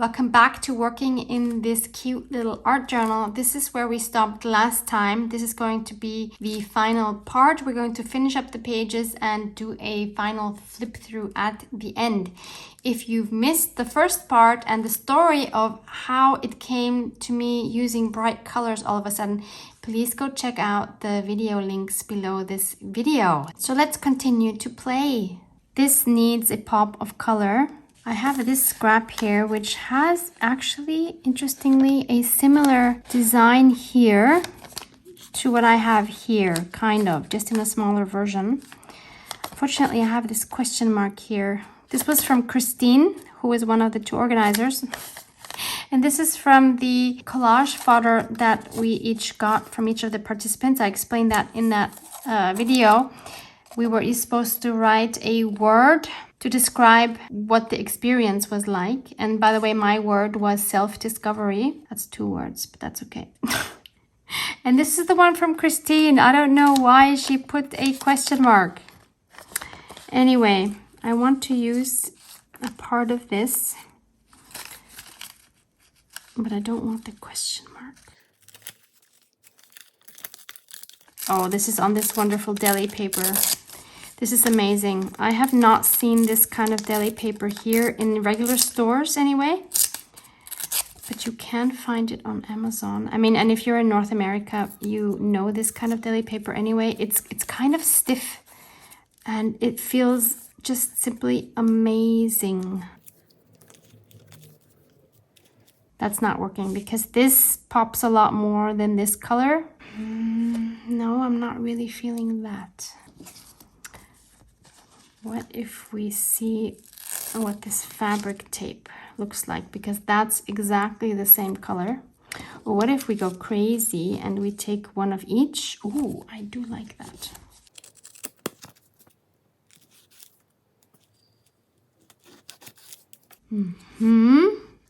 Welcome back to working in this cute little art journal. This is where we stopped last time. This is going to be the final part. We're going to finish up the pages and do a final flip through at the end. If you've missed the first part and the story of how it came to me using bright colors all of a sudden, please go check out the video links below this video. So let's continue to play. This needs a pop of color. I have this scrap here, which has actually, interestingly, a similar design here to what I have here, kind of, just in a smaller version. Fortunately, I have this question mark here. This was from Christine, who is one of the two organizers. And this is from the collage fodder that we each got from each of the participants. I explained that in that video. We were each supposed to write a word to describe what the experience was like. And by the way, my word was self-discovery. That's 2 words, but that's okay. And this is the one from Christine. I don't know why she put a question mark. Anyway, I want to use a part of this, but I don't want the question mark. Oh, this is on this wonderful deli paper. This is amazing. I have not seen this kind of deli paper here in regular stores anyway, but you can find it on Amazon. I mean, and if you're in North America, you know this kind of deli paper anyway. It's kind of stiff and it feels just simply amazing. That's not working because this pops a lot more than this color. No, I'm not really feeling that. What if we see what this fabric tape looks like? Because that's exactly the same color. Or what if we go crazy and we take one of each? Ooh, I do like that.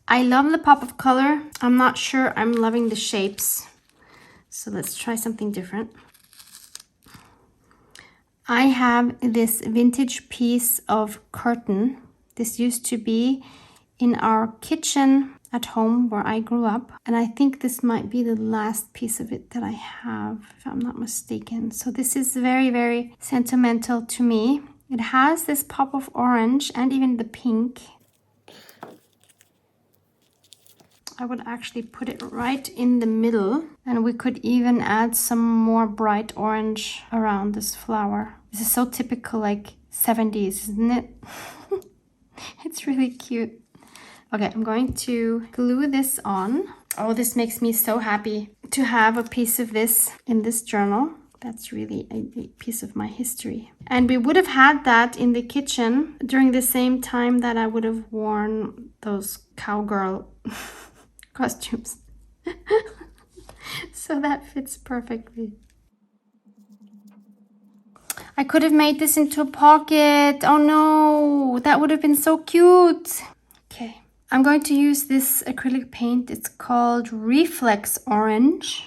I love the pop of color. I'm not sure I'm loving the shapes. So let's try something different. I have this vintage piece of curtain. This used to be in our kitchen at home where I grew up. And I think this might be the last piece of it that I have, if I'm not mistaken. So this is very, very sentimental to me. It has this pop of orange and even the pink. I would actually put it right in the middle, and we could even add some more bright orange around this flower. This is so typical, like 70s, isn't it? It's really cute. Okay, I'm going to glue this on. Oh, this makes me so happy to have a piece of this in this journal. That's really a piece of my history. And we would have had that in the kitchen during the same time that I would have worn those cowgirl costumes. So that fits perfectly. I could have made this into a pocket. Oh no, that would have been so cute. Okay, I'm going to use this acrylic paint. It's called Reflex Orange.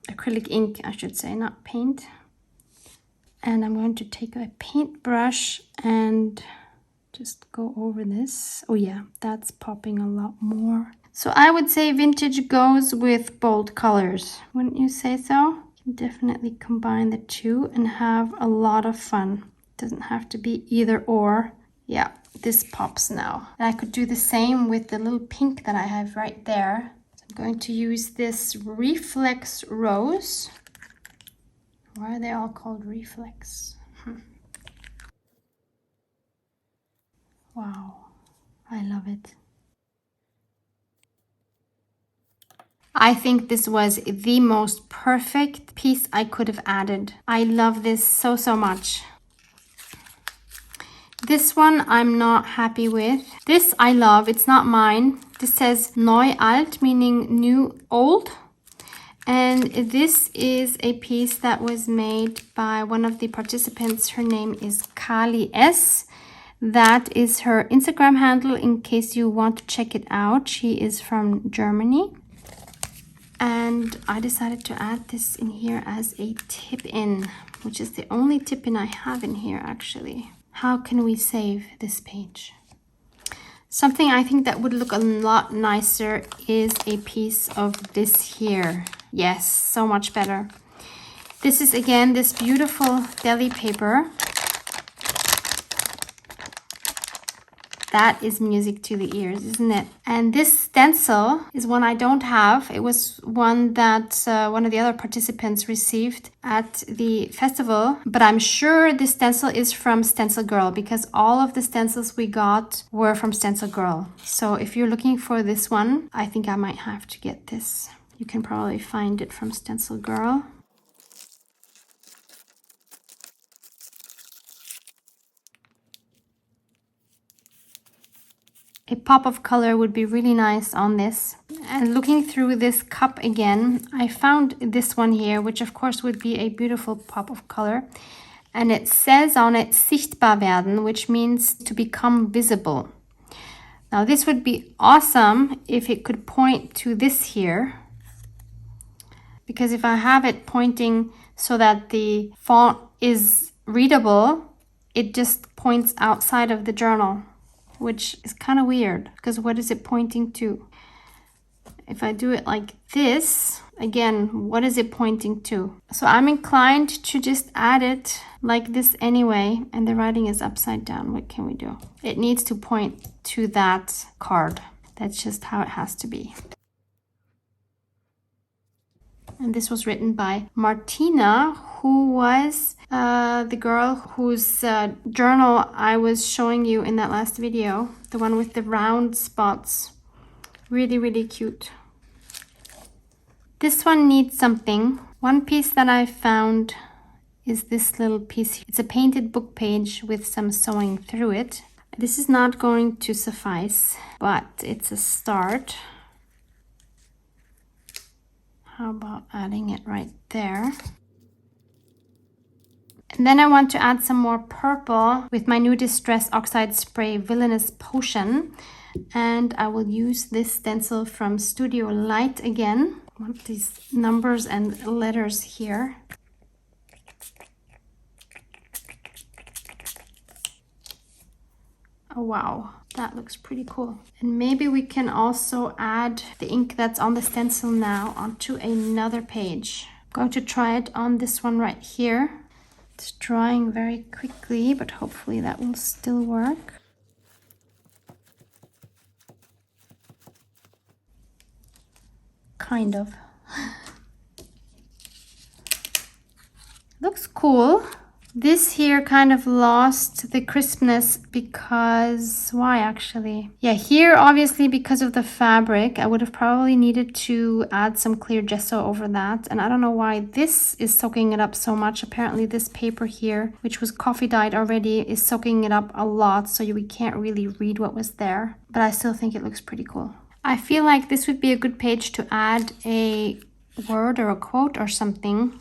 Acrylic ink, I should say, not paint. And I'm going to take a paintbrush and just go over this. Oh yeah, that's popping a lot more. So I would say vintage goes with bold colors. Wouldn't you say so? You can definitely combine the two and have a lot of fun. It doesn't have to be either or. Yeah, this pops now. And I could do the same with the little pink that I have right there. So I'm going to use this Reflex Rose. Why are they all called Reflex? Wow, I love it. I think this was the most perfect piece I could have added. I love this so, so much. This one I'm not happy with. This I love, it's not mine. This says Neu Alt, meaning new old. And this is a piece that was made by one of the participants. Her name is Kali S. That is her Instagram handle in case you want to check it out. She is from Germany. And I decided to add this in here as a tip-in, which is the only tip-in I have in here actually. How can we save this page? Something I think that would look a lot nicer is a piece of this here. Yes, so much better. This is again this beautiful deli paper. That is music to the ears, isn't it? And this stencil is one I don't have. It was one that one of the other participants received at the festival. But I'm sure this stencil is from Stencil Girl because all of the stencils we got were from Stencil Girl. So if you're looking for this one, I think I might have to get this. You can probably find it from Stencil Girl. A pop of color would be really nice on this. And looking through this cup again, I found this one here, which of course would be a beautiful pop of color. And it says on it, sichtbar werden, which means to become visible. Now this would be awesome if it could point to this here. Because if I have it pointing so that the font is readable, it just points outside of the journal, which is kind of weird because what is it pointing to? If I do it like this, again, what is it pointing to? So I'm inclined to just add it like this anyway, and the writing is upside down. What can we do? It needs to point to that card. That's just how it has to be. And this was written by Martina, who was the girl whose journal I was showing you in that last video. The one with the round spots. Really, really cute. This one needs something. One piece that I found is this little piece. It's a painted book page with some sewing through it. This is not going to suffice, but it's a start. How about adding it right there? And then I want to add some more purple with my new Distress Oxide Spray Villainous Potion. And I will use this stencil from Studio Light again. I want these numbers and letters here. Oh wow, that looks pretty cool. And maybe we can also add the ink that's on the stencil now onto another page. I'm going to try it on this one right here. It's drying very quickly, but hopefully that will still work. Kind of. Looks cool. This here kind of lost the crispness because, why actually? Yeah, here obviously because of the fabric, I would have probably needed to add some clear gesso over that. And I don't know why this is soaking it up so much. Apparently this paper here, which was coffee dyed already, is soaking it up a lot. So we can't really read what was there, but I still think it looks pretty cool. I feel like this would be a good page to add a word or a quote or something.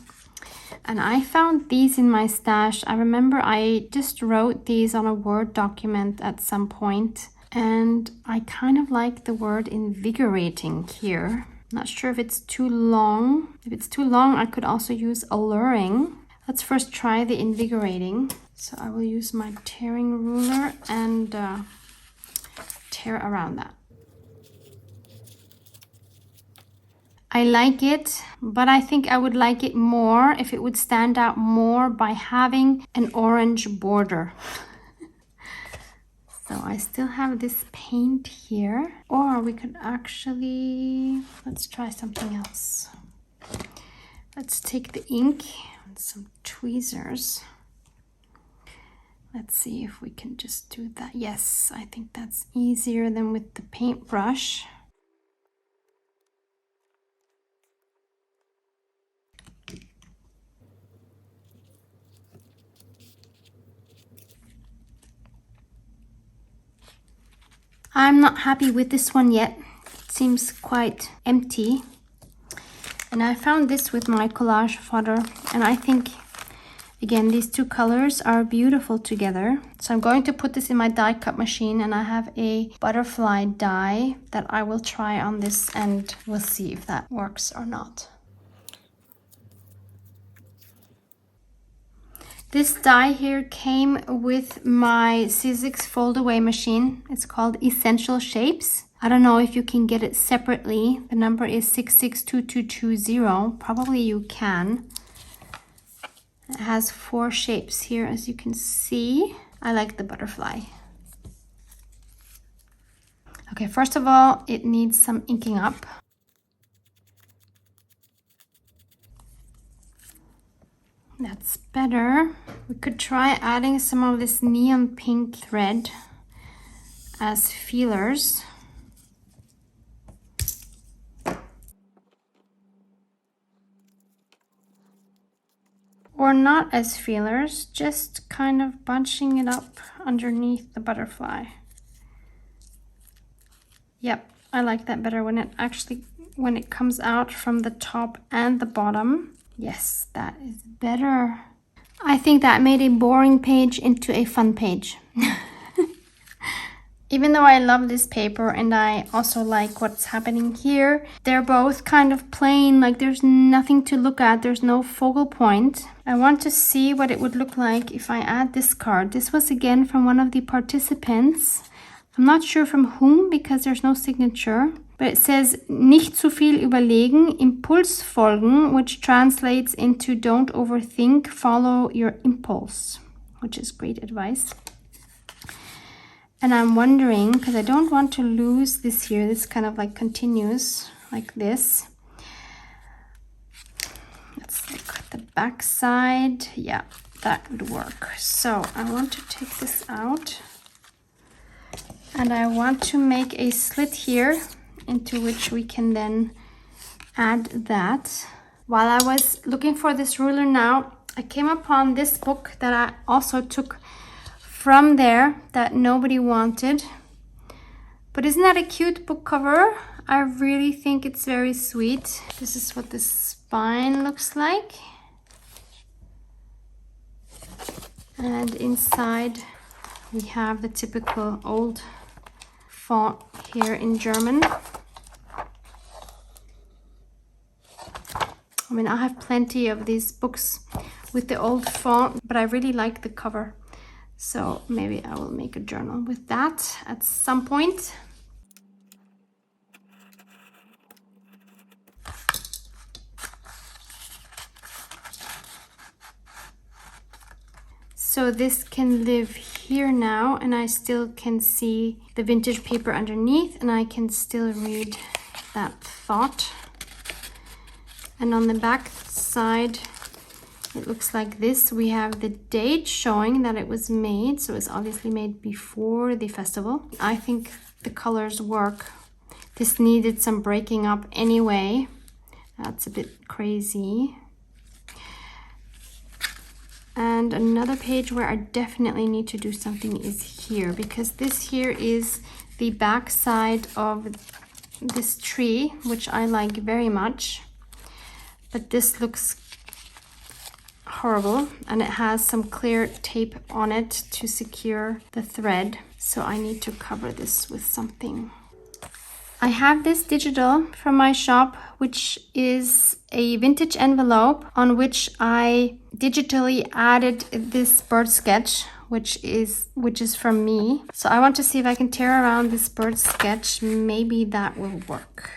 And I found these in my stash. I remember I just wrote these on a Word document at some point. And I kind of like the word invigorating here. Not sure if it's too long. If it's too long, I could also use alluring. Let's first try the invigorating. So I will use my tearing ruler and tear around that. I like it, but I think I would like it more if it would stand out more by having an orange border. So I still have this paint here, or we could actually, let's try something else. Let's take the ink and some tweezers. Let's see if we can just do that. Yes, I think that's easier than with the paintbrush. I'm not happy with this one yet. It seems quite empty. And I found this with my collage fodder, and I think, again, these two colors are beautiful together. So I'm going to put this in my die cut machine, and I have a butterfly die that I will try on this, and we'll see if that works or not. This die here came with my Sizzix fold away machine. It's called Essential Shapes. I don't know if you can get it separately. The number is 662220. Probably you can. It has 4 shapes here, as you can see. I like the butterfly. Okay, first of all, it needs some inking up. That's better. We could try adding some of this neon pink thread as feelers. Or not as feelers, just kind of bunching it up underneath the butterfly. Yep, I like that better when it comes out from the top and the bottom. Yes, that is better. I think that made a boring page into a fun page. Even though I love this paper and I also like what's happening here, they're both kind of plain, like there's nothing to look at, there's no focal point. I want to see what it would look like if I add this card. This was again from one of the participants. I'm not sure from whom because there's no signature. But it says, nicht zu viel überlegen, Impuls folgen, which translates into don't overthink, follow your impulse, which is great advice. And I'm wondering, because I don't want to lose this here, this kind of like continues like this. Let's look at the back side. Yeah, that would work. So I want to take this out. And I want to make a slit here into which we can then add that. While I was looking for this ruler now, I came upon this book that I also took from there that nobody wanted. But isn't that a cute book cover? I really think it's very sweet. This is what the spine looks like. And inside we have the typical old font here in German. I mean, I have plenty of these books with the old font, but I really like the cover. So maybe I will make a journal with that at some point. So this can live here now, and I still can see the vintage paper underneath, and I can still read that thought. And on the back side, it looks like this. We have the date showing that it was made, so it's obviously made before the festival. I think the colors work. This needed some breaking up anyway. That's a bit crazy. And another page where I definitely need to do something is here, because this here is the back side of this tree, which I like very much. But this looks horrible, and it has some clear tape on it to secure the thread. So I need to cover this with something. I have this digital from my shop, which is a vintage envelope on which I digitally added this bird sketch, which is from me. So I want to see if I can tear around this bird sketch. Maybe that will work.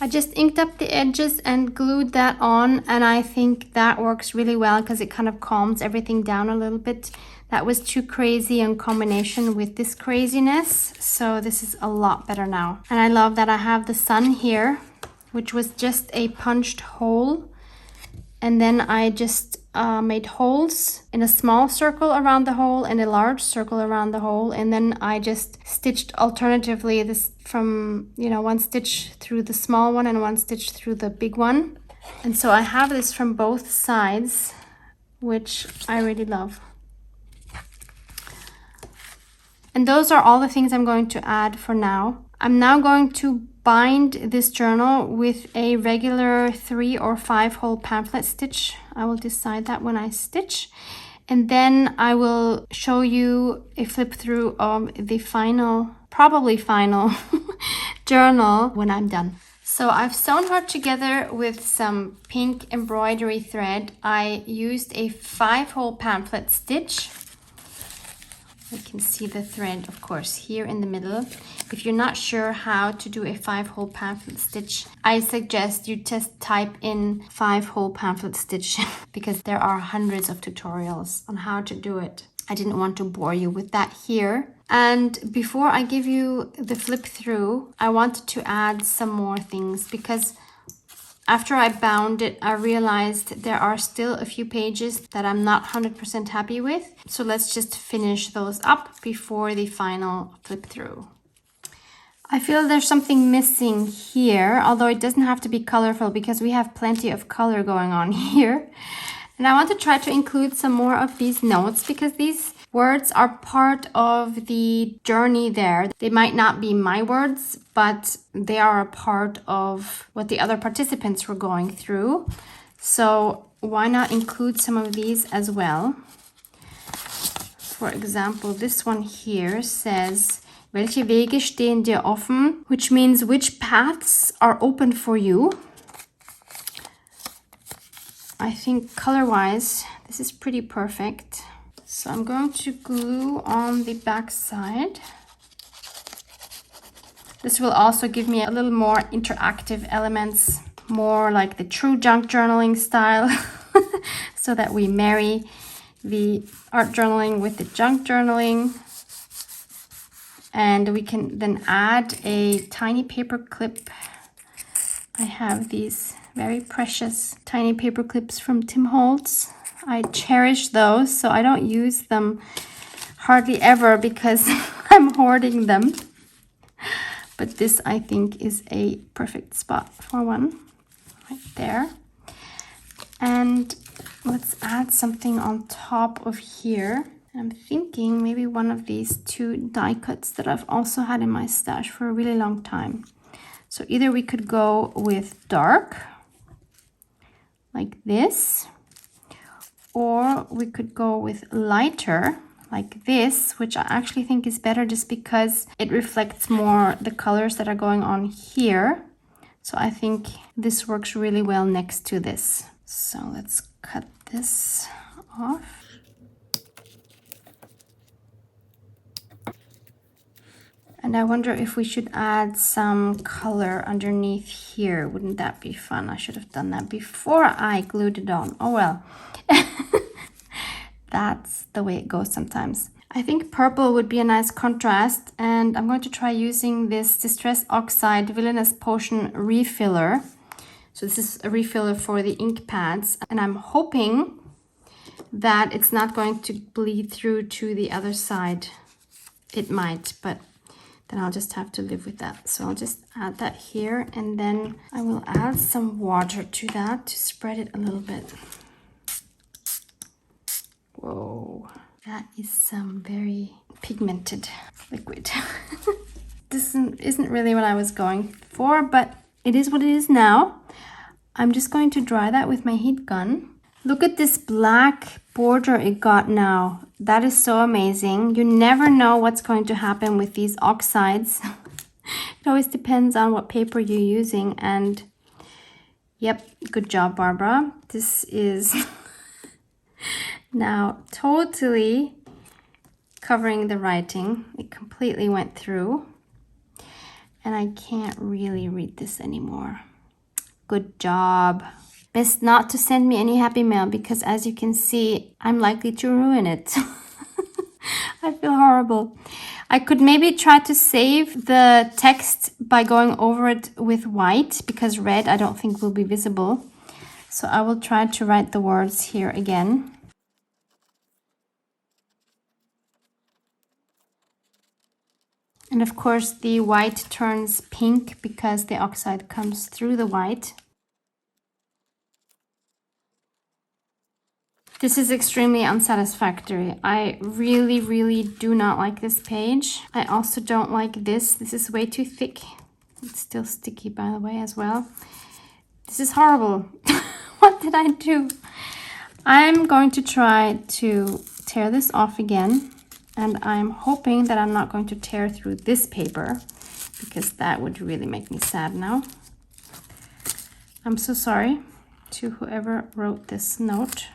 I just inked up the edges and glued that on, and I think that works really well because it kind of calms everything down a little bit. That was too crazy in combination with this craziness, so this is a lot better now. And I love that I have the sun here, which was just a punched hole, and then I just made holes in a small circle around the hole and a large circle around the hole, and then I just stitched alternatively this from, you know, one stitch through the small one and one stitch through the big one. And so I have this from both sides, which I really love. And those are all the things I'm going to add for now. I'm now going to bind this journal with a regular 3 or 5 hole pamphlet stitch. I will decide that when I stitch. And then I will show you a flip through of the final, probably final journal when I'm done. So I've sewn her together with some pink embroidery thread. I used a 5-hole pamphlet stitch. You can see the thread, of course, here in the middle. If you're not sure how to do a 5-hole pamphlet stitch, I suggest you just type in 5-hole pamphlet stitch because there are hundreds of tutorials on how to do it. I didn't want to bore you with that here. And before I give you the flip through, I wanted to add some more things because after I bound it, I realized there are still a few pages that I'm not 100% happy with. So let's just finish those up before the final flip through. I feel there's something missing here, although it doesn't have to be colorful because we have plenty of color going on here. And I want to try to include some more of these notes because these words are part of the journey there. They might not be my words, but they are a part of what the other participants were going through. So why not include some of these as well? For example, this one here says, Welche Wege stehen dir offen? Which means which paths are open for you? I think color-wise, this is pretty perfect. So I'm going to glue on the back side. This will also give me a little more interactive elements, more like the true junk journaling style, so that we marry the art journaling with the junk journaling. And we can then add a tiny paper clip. I have these very precious tiny paper clips from Tim Holtz. I cherish those, so I don't use them hardly ever because I'm hoarding them. But this, I think, is a perfect spot for one, right there. And let's add something on top of here. I'm thinking maybe one of these 2 die cuts that I've also had in my stash for a really long time. So either we could go with dark, like this, or we could go with lighter, like this, which I actually think is better just because it reflects more the colors that are going on here. So I think this works really well next to this. So let's cut this off. And I wonder if we should add some color underneath here. Wouldn't that be fun? I should have done that before I glued it on. Oh well. That's the way it goes sometimes. I think purple would be a nice contrast, and I'm going to try using this Distress Oxide Villainous Potion refiller. So this is a refiller for the ink pads, and I'm hoping that it's not going to bleed through to the other side. It might, but then I'll just have to live with that. So I'll just add that here, and then I will add some water to that to spread it a little bit. Whoa, that is some very pigmented liquid. This isn't really what I was going for, but it is what it is now. I'm just going to dry that with my heat gun. Look at this black border it got now. That is so amazing. You never know what's going to happen with these oxides. It always depends on what paper you're using. And yep, good job, Barbara. This is now totally covering the writing. It completely went through. And I can't really read this anymore. Good job. Best not to send me any happy mail because, as you can see, I'm likely to ruin it. I feel horrible. I could maybe try to save the text by going over it with white because red I don't think will be visible. So I will try to write the words here again. And of course the white turns pink because the oxide comes through the white. This is extremely unsatisfactory. I really do not like this page. I also don't like this. This is way too thick. It's still sticky, by the way, as well. This is horrible. What did I do? I'm going to try to tear this off again. And I'm hoping that I'm not going to tear through this paper because that would really make me sad now. I'm so sorry to whoever wrote this note.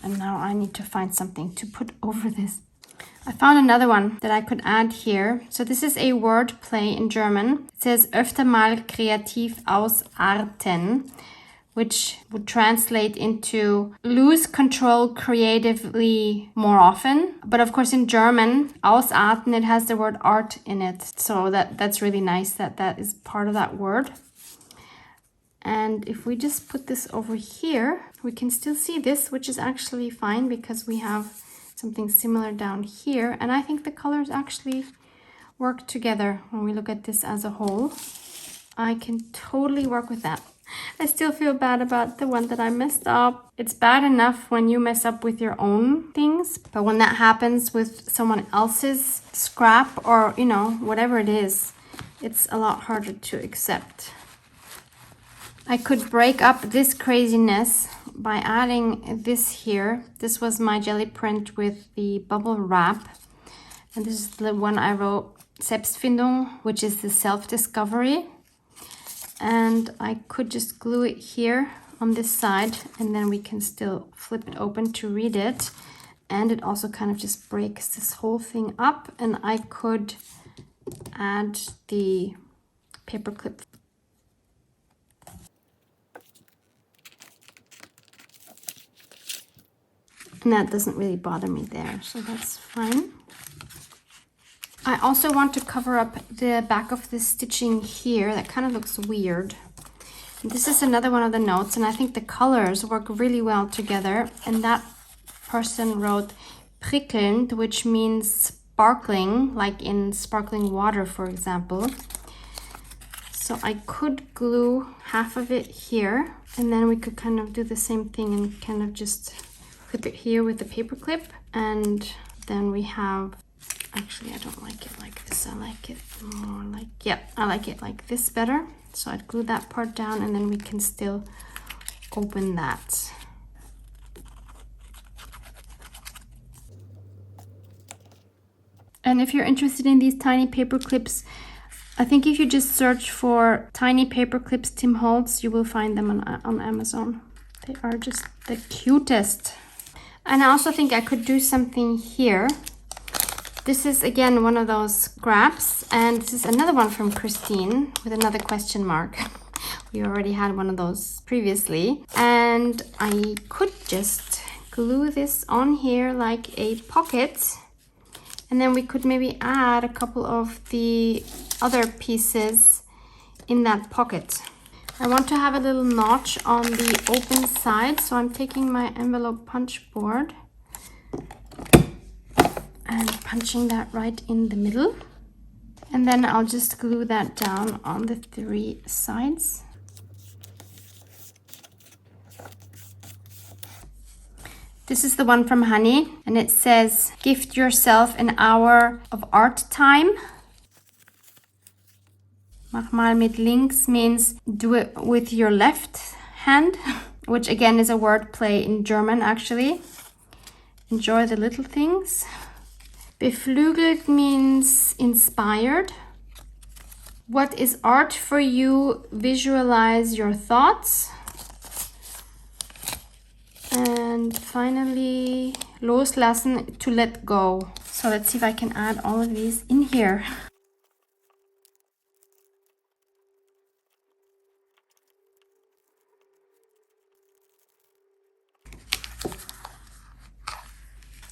And now I need to find something to put over this. I found another one that I could add here. So this is a word play in German. It says öfter mal kreativ ausarten, which would translate into lose control creatively more often. But of course in German, ausarten, it has the word art in it. So that's really nice that is part of that word. And if we just put this over here, we can still see this, which is actually fine because we have something similar down here. And I think the colors actually work together when we look at this as a whole. I can totally work with that. I still feel bad about the one that I messed up. It's bad enough when you mess up with your own things, but when that happens with someone else's scrap or, you know, whatever it is, it's a lot harder to accept. I could break up this craziness by adding this here. This was my jelly print with the bubble wrap. And this is the one I wrote, Selbstfindung, which is the self-discovery. And I could just glue it here on this side, and then we can still flip it open to read it. And it also kind of just breaks this whole thing up. And I could add the paper clip. And that doesn't really bother me there, so that's fine. I also want to cover up the back of the stitching here. That kind of looks weird. And this is another one of the notes, and I think the colors work really well together. And that person wrote prickelnd, which means sparkling, like in sparkling water, for example. So I could glue half of it here, and then we could kind of do the same thing and kind of just clip it here with the paper clip. And then we have, actually I don't like it like this, I like it more like, yeah, I like it like this better. So I'd glue that part down, and then we can still open that. And if you're interested in these tiny paper clips, I think if you just search for tiny paper clips Tim Holtz, you will find them on Amazon. They are just the cutest. And I also think I could do something here. This is again one of those scraps, and this is another one from Christine with another question mark. We already had one of those previously. And I could just glue this on here like a pocket. And then we could maybe add a couple of the other pieces in that pocket. I want to have a little notch on the open side, so I'm taking my envelope punch board and punching that right in the middle. And then I'll just glue that down on the 3 sides. This is the one from Honey, and it says, gift yourself an hour of art time. Mach mal mit links means do it with your left hand, which again is a word play in German actually. Enjoy the little things. Beflügelt means inspired. What is art for you? Visualize your thoughts. And finally, loslassen, to let go. So let's see if I can add all of these in here.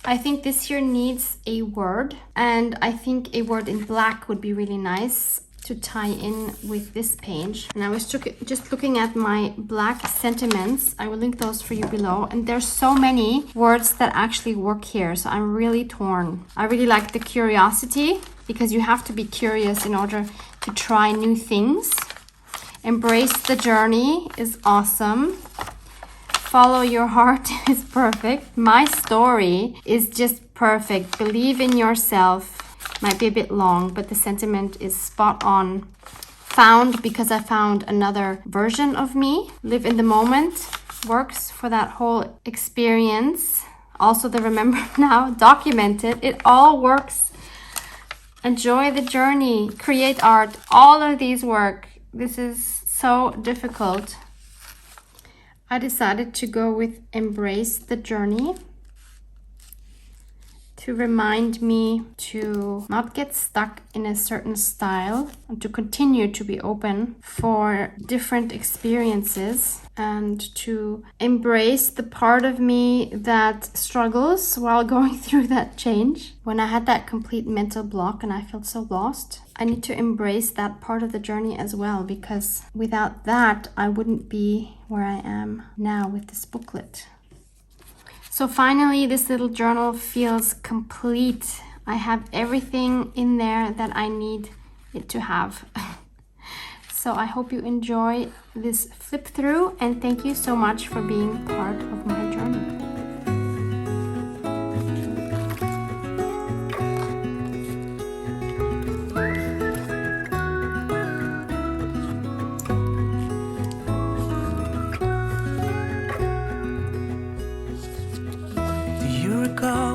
I think this here needs a word, and I think a word in black would be really nice to tie in with this page. And I was just looking at my black sentiments. I will link those for you below. And there's so many words that actually work here, so I'm really torn. I really like the curiosity, because you have to be curious in order to try new things. Embrace the journey is awesome. Follow your heart is perfect. My story is just perfect. Believe in yourself. Might be a bit long, but the sentiment is spot on. Found, because I found another version of me. Live in the moment works for that whole experience. Also the remember now, document it. It all works. Enjoy the journey, create art, all of these work. This is so difficult. I decided to go with embrace the journey, to remind me to not get stuck in a certain style and to continue to be open for different experiences and to embrace the part of me that struggles while going through that change. When I had that complete mental block and I felt so lost, I need to embrace that part of the journey as well, because without that, I wouldn't be where I am now with this booklet. So finally, this little journal feels complete. I have everything in there that I need it to have. So I hope you enjoy this flip through, and thank you so much for being part of my journey.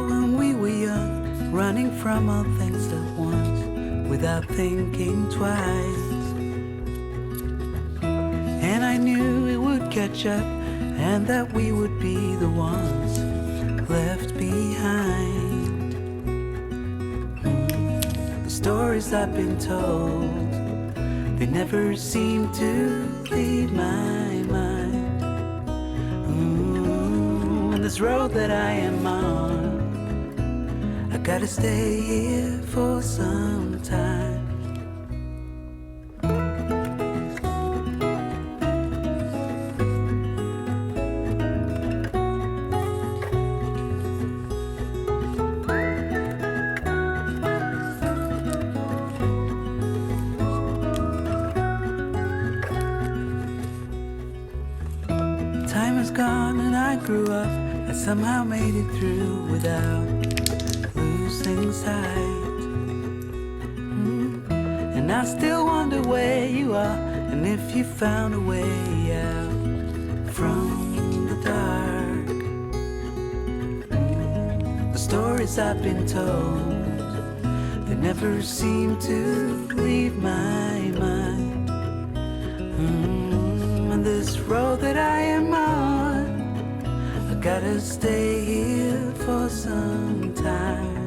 When we were young, running from all things at once, without thinking twice. And I knew it would catch up, and that we would be the ones left behind. The stories I've been told, they never seem to leave my mind. And this road that I am on, I gotta stay here for some time. Time is gone and I grew up. I somehow made it through without losing sight. And I still wonder where you are, and if you found a way out from the dark. The stories I've been told, they never seem to leave my mind. And this road that I am on, I gotta stay here for some time.